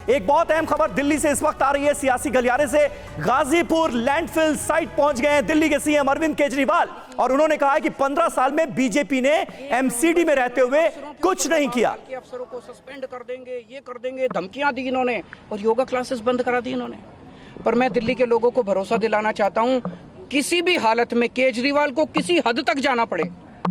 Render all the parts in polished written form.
एक बहुत अहम खबर दिल्ली से इस वक्त आ रही है, सियासी गलियारे से। गाजीपुर लैंडफिल साइट पहुंच गए हैं दिल्ली के सीएम अरविंद केजरीवाल और उन्होंने कहा है कि 15 साल में बीजेपी ने एमसीडी में रहते हुए कुछ नहीं किया। अफसरों को सस्पेंड कर देंगे, ये कर देंगे, धमकियां दी इन्होंने और योगा क्लासेस बंद करा दी इन्होंने। पर मैं दिल्ली के लोगों को भरोसा दिलाना चाहता हूं, किसी भी हालत में केजरीवाल को किसी हद तक जाना पड़े,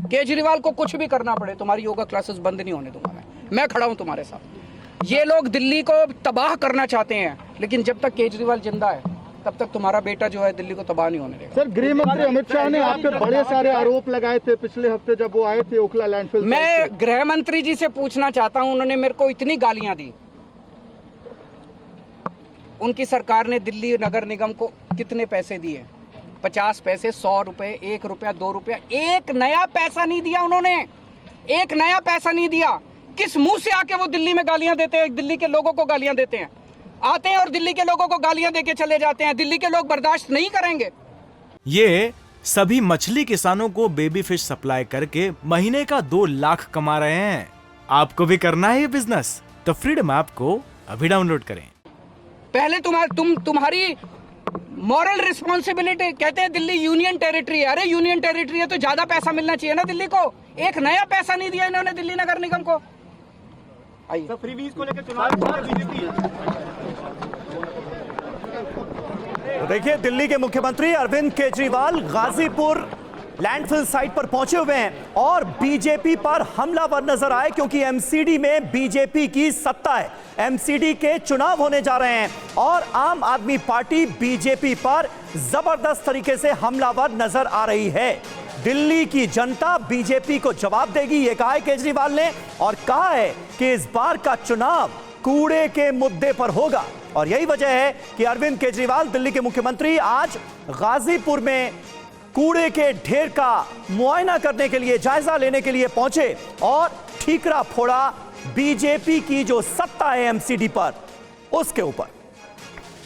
केजरीवाल को कुछ भी करना पड़े, तुम्हारी योगा क्लासेस बंद नहीं होने दूंगा मैं खड़ा हूं तुम्हारे साथ। ये लोग दिल्ली को तबाह करना चाहते हैं, लेकिन जब तक केजरीवाल जिंदा है तब तक तुम्हारा बेटा जो है दिल्ली को तबाह नहीं होने देगा। सर, गृह मंत्री अमित शाह ने आप पे बड़े सारे आरोप लगाए थे पिछले हफ्ते जब वो आए थे ओखला लैंडफिल। मैं गृह मंत्री जी से पूछना चाहता हूं, उन्होंने मेरे को इतनी गालियां दी। उनकी सरकार ने दिल्ली नगर निगम को कितने पैसे दिए? 50 पैसे, 100 रुपए, 1 रुपया, 2 रुपया, एक नया पैसा नहीं दिया उन्होंने, एक नया पैसा नहीं दिया। किस मुंह से आके वो दिल्ली में गालियां देते हैं, दिल्ली के लोगों को गालियां देते हैं, आते हैं और दिल्ली के लोगों को गालियां देके चले जाते हैं। दिल्ली के लोग बर्दाश्त नहीं करेंगे। ये सभी मछली किसानों को बेबी फिश सप्लाई करके महीने का 2 लाख कमा रहे हैं। आपको भी करना है ये बिजनेस? तो फ्रीडम ऐप को अभी डाउनलोड करें। पहले तुम्हारी मॉरल रिस्पॉन्सिबिलिटी, कहते हैं दिल्ली यूनियन टेरिटरी है। अरे यूनियन टेरिटरी है तो ज्यादा पैसा मिलना चाहिए ना दिल्ली को। एक नया पैसा नहीं दिया इन्होंने दिल्ली नगर निगम को। आइए फ्रीबीज को लेकर चुनाव बीजेपी देखिए, दिल्ली के मुख्यमंत्री अरविंद केजरीवाल गाजीपुर लैंडफिल साइट पर पहुंचे हुए हैं और बीजेपी पर हमलावर नजर आए, क्योंकि एमसीडी में बीजेपी की सत्ता है। एमसीडी के चुनाव होने जा रहे हैं और आम आदमी पार्टी बीजेपी पर जबरदस्त तरीके से हमलावर नजर आ रही है। दिल्ली की जनता बीजेपी को जवाब देगी, यह कहा है केजरीवाल ने, और कहा है कि इस बार का चुनाव कूड़े के मुद्दे पर होगा। और यही वजह है कि अरविंद केजरीवाल, दिल्ली के मुख्यमंत्री, आज गाजीपुर में कूड़े के ढेर का मुआयना करने के लिए, जायजा लेने के लिए पहुंचे और ठीकरा फोड़ा बीजेपी की जो सत्ता है एमसीडी पर, उसके ऊपर।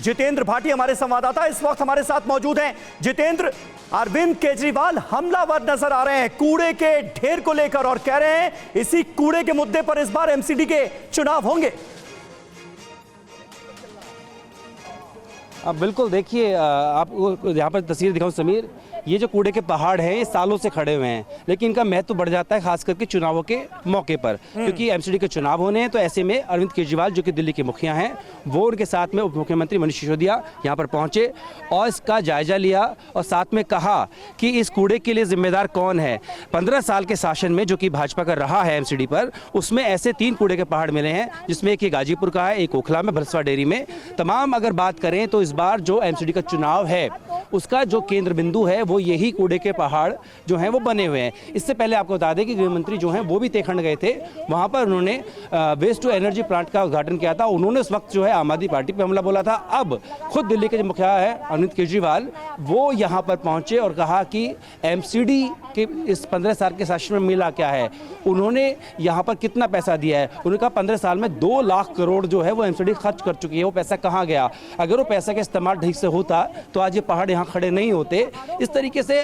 जितेंद्र भाटी हमारे संवाददाता इस वक्त हमारे साथ मौजूद हैं। जितेंद्र, अरविंद केजरीवाल हमलावर नजर आ रहे हैं कूड़े के ढेर को लेकर और कह रहे हैं इसी कूड़े के मुद्दे पर इस बार एमसीडी के चुनाव होंगे। अब बिल्कुल देखिए, आप यहाँ पर तस्वीर दिखाऊं समीर, ये जो कूड़े के पहाड़ हैं ये सालों से खड़े हुए हैं, लेकिन इनका महत्व बढ़ जाता है खास करके चुनावों के मौके पर, क्योंकि एमसीडी के चुनाव होने हैं। तो ऐसे में अरविंद केजरीवाल जो कि दिल्ली के मुखिया हैं, वो उनके साथ में उप मुख्यमंत्री मनीष सिसोदिया यहाँ पर पहुँचे और इसका जायजा लिया और साथ में कहा कि इस कूड़े के लिए जिम्मेदार कौन है। 15 साल के शासन में जो कि भाजपा का रहा है एमसीडी पर, उसमें ऐसे 3 कूड़े के पहाड़ मिले हैं, जिसमें एक ये गाजीपुर का है, एक ओखला में, भरसवा डेयरी में। तमाम अगर बात करें तो इस बार जो एमसीडी का चुनाव है उसका जो केंद्र बिंदु है वो यही कूड़े के पहाड़ जो हैं वो बने हुए हैं। इससे पहले आपको बता दें कि गृह मंत्री जो हैं वो भी तेखंड गए थे, वहां पर उन्होंने वेस्ट टू एनर्जी प्लांट का उद्घाटन किया था। उन्होंने उस वक्त जो है आम आदमी पार्टी पे हमला बोला था। अब खुद दिल्ली के जो मुखिया है अरविंद केजरीवाल, वो यहाँ पर पहुंचे और कहा कि एमसीडी के इस 15 साल के शासन में मिला क्या है, उन्होंने यहाँ पर कितना पैसा दिया है। उन्होंने कहा 15 साल में 2 लाख करोड़ जो है वो एमसीडी खर्च कर चुकी है। वो पैसा कहाँ गया? अगर वो पैसा का इस्तेमाल ठीक से होता तो आज ये पहाड़ यहाँ खड़े नहीं होते। इस तरीके से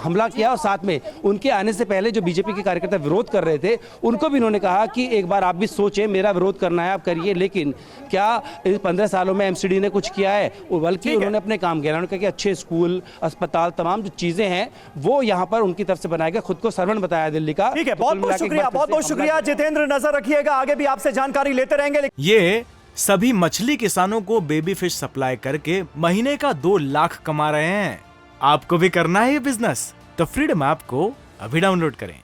हमला किया और साथ में उनके आने से पहले जो बीजेपी के कार्यकर्ता विरोध कर रहे थे उनको भी उन्होंने कहा कि एक बार आप भी सोचें, मेरा विरोध करना है आप करिए, लेकिन क्या इस 15 सालों में एमसीडी ने कुछ किया है? बल्कि उन्होंने अपने काम किया। उन्होंने कहा कि अच्छे स्कूल, अस्पताल, तमाम जो चीजें हैं वो यहाँ पर उनकी तरफ से बनाएगा। खुद को सर्वंट बताया दिल्ली का। ठीक है, बहुत बहुत शुक्रिया, बहुत बहुत शुक्रिया जितेंद्र। नजर रखिएगा, आगे भी आपसे जानकारी लेते रहेंगे। ये सभी मछली किसानों को बेबी फिश सप्लाई करके महीने का 2 लाख कमा रहे हैं। आपको भी करना है ये बिजनेस? तो फ्रीडम ऐप को अभी डाउनलोड करें।